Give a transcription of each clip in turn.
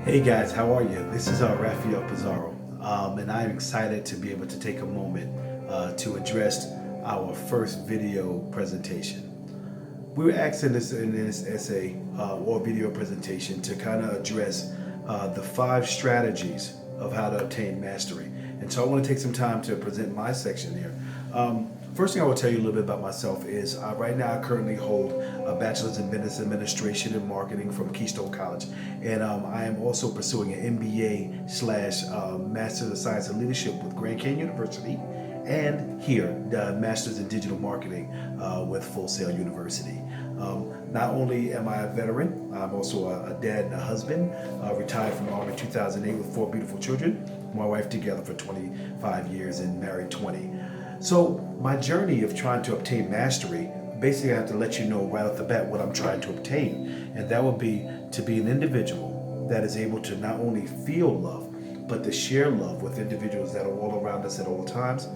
Hey guys, how are you? This is Rafael Pizarro, and I'm excited to be able to take a moment to address our first video presentation. We were asked in this essay or video presentation to kind of address the 5 strategies of how to obtain mastery. And so I want to take some time to present my section here. First thing I will tell you a little bit about myself is right now I currently hold a bachelor's in business administration and marketing from Keystone College, and I am also pursuing an MBA slash Master's of Science and Leadership with Grand Canyon University, and here the Master's in Digital Marketing with Full Sail University. Not only am I a veteran, I'm also a dad and a husband. Retired from the Army in 2008 with 4 beautiful children. My wife together for 25 years and married 20. So my journey of trying to obtain mastery, basically I have to let you know right off the bat what I'm trying to obtain. And that would be to be an individual that is able to not only feel love, but to share love with individuals that are all around us at all times.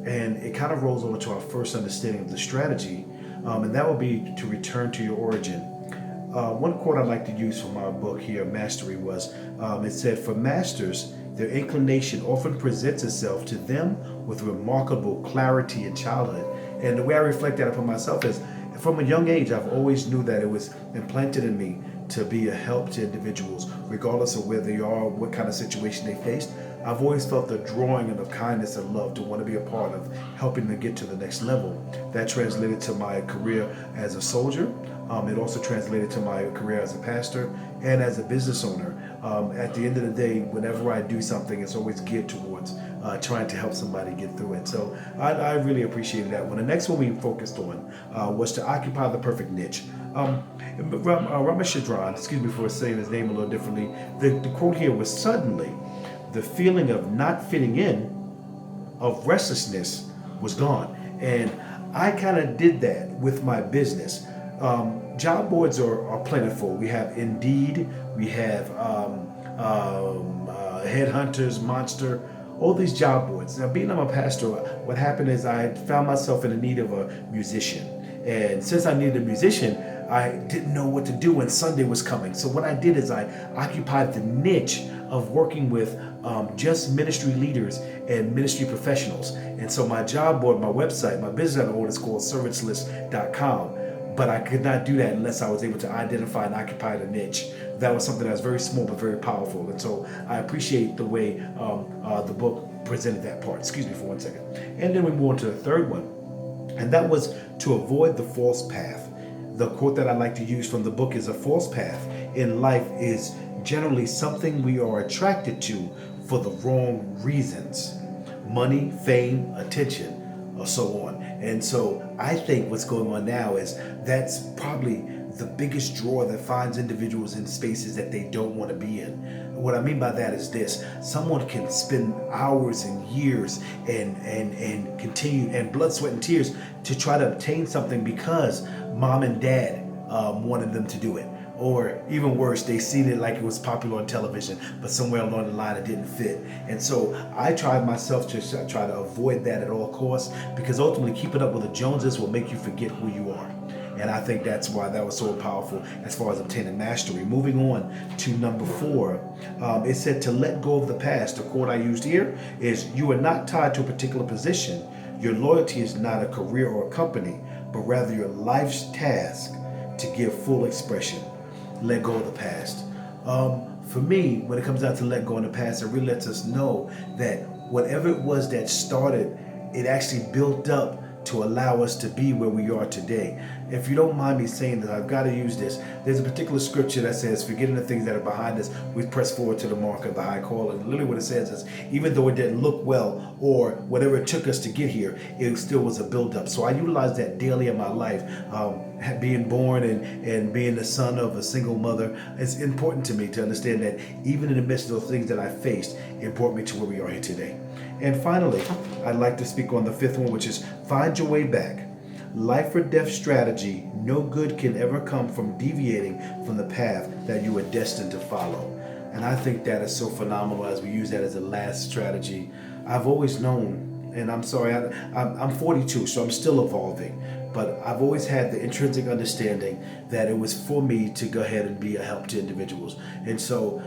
And it kind of rolls over to our first understanding of the strategy, and that would be to return to your origin. One quote I'd like to use from our book here, Mastery, was it said, "For masters, their inclination often presents itself to them with remarkable clarity in childhood." And the way I reflect that upon myself is, from a young age, I've always knew that it was implanted in me to be a help to individuals, regardless of where they are, what kind of situation they faced. I've always felt the drawing and the kindness and love to want to be a part of helping them get to the next level. That translated to my career as a soldier. It also translated to my career as a pastor and as a business owner. At the end of the day, whenever I do something, it's always geared towards trying to help somebody get through it. So I really appreciated that one. The next one we focused on was to occupy the perfect niche. Ramachandran, excuse me for saying his name a little differently, the quote here was, "Suddenly, the feeling of not fitting in, of restlessness, was gone." And I kind of did that with my business. Job boards are plentiful. We have Indeed, we have Headhunters, Monster, all these job boards. Now, being I'm a pastor, what happened is I found myself in the need of a musician. And since I needed a musician, I didn't know what to do when Sunday was coming. So what I did is I occupied the niche of working with just ministry leaders and ministry professionals. And so my job board, my website, my business owner is called servantslist.com. But I could not do that unless I was able to identify and occupy the niche. That was something that was very small but very powerful. And so I appreciate the way the book presented that part. Excuse me for one second. And then we move on to the third one. And that was to avoid the false path. The quote that I like to use from the book is, "A false path in life is generally something we are attracted to for the wrong reasons. Money, fame, attention, or so on." And so I think what's going on now is that's probably the biggest draw that finds individuals in spaces that they don't want to be in. What I mean by that is this: someone can spend hours and years and continue, and blood, sweat, and tears to try to obtain something because mom and dad wanted them to do it. Or even worse, they seen it like it was popular on television, but somewhere along the line it didn't fit. And so I tried myself to try to avoid that at all costs, because ultimately keeping up with the Joneses will make you forget who you are. And I think that's why that was so powerful as far as obtaining mastery. Moving on to number 4, it said to let go of the past. The quote I used here is, "You are not tied to a particular position. Your loyalty is not a career or a company, but rather your life's task to give full expression." Let go of the past. For me, when it comes down to let go of the past, it really lets us know that whatever it was that started, it actually built up to allow us to be where we are today. If you don't mind me saying that, I've got to use this. There's a particular scripture that says, "Forgetting the things that are behind us, we press forward to the mark of the high call." And literally what it says is, even though it didn't look well or whatever it took us to get here, it still was a buildup. So I utilize that daily in my life. Being born and being the son of a single mother, it's important to me to understand that even in the midst of those things that I faced, it brought me to where we are here today. And finally, I'd like to speak on the 5th one, which is find your way back. Life or death strategy. No good can ever come from deviating from the path that you are destined to follow. And I think that is so phenomenal as we use that as a last strategy. I've always known, and I'm sorry, I'm 42, so I'm still evolving. but I've always had the intrinsic understanding that it was for me to go ahead and be a help to individuals. And so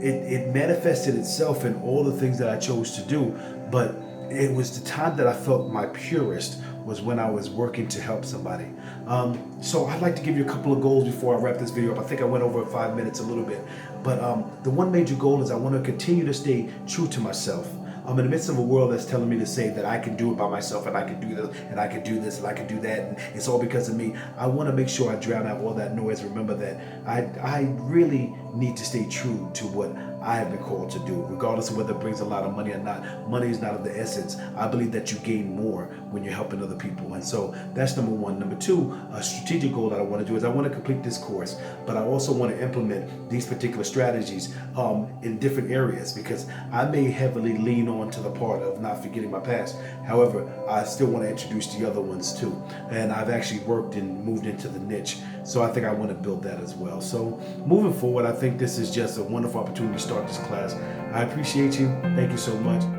it manifested itself in all the things that I chose to do, but it was the time that I felt my purest was when I was working to help somebody. So I'd like to give you a couple of goals before I wrap this video up. I think I went over 5 minutes a little bit, but the one major goal is I want to continue to stay true to myself. I'm in the midst of a world that's telling me to say that I can do it by myself, and I can do this, and I can do this, and I can do that, and it's all because of me. I want to make sure I drown out all that noise. Remember that I really need to stay true to what I have been called to do, regardless of whether it brings a lot of money or not. Money is not of the essence. I believe that you gain more when you're helping other people. And so that's number one. Number two, a strategic goal that I want to do is I want to complete this course, but I also want to implement these particular strategies in different areas, because I may heavily lean on to the part of not forgetting my past. However, I still want to introduce the other ones too. And I've actually worked and moved into the niche. So I think I want to build that as well. So moving forward, I think this is just a wonderful opportunity to start this class. I appreciate you. Thank you so much.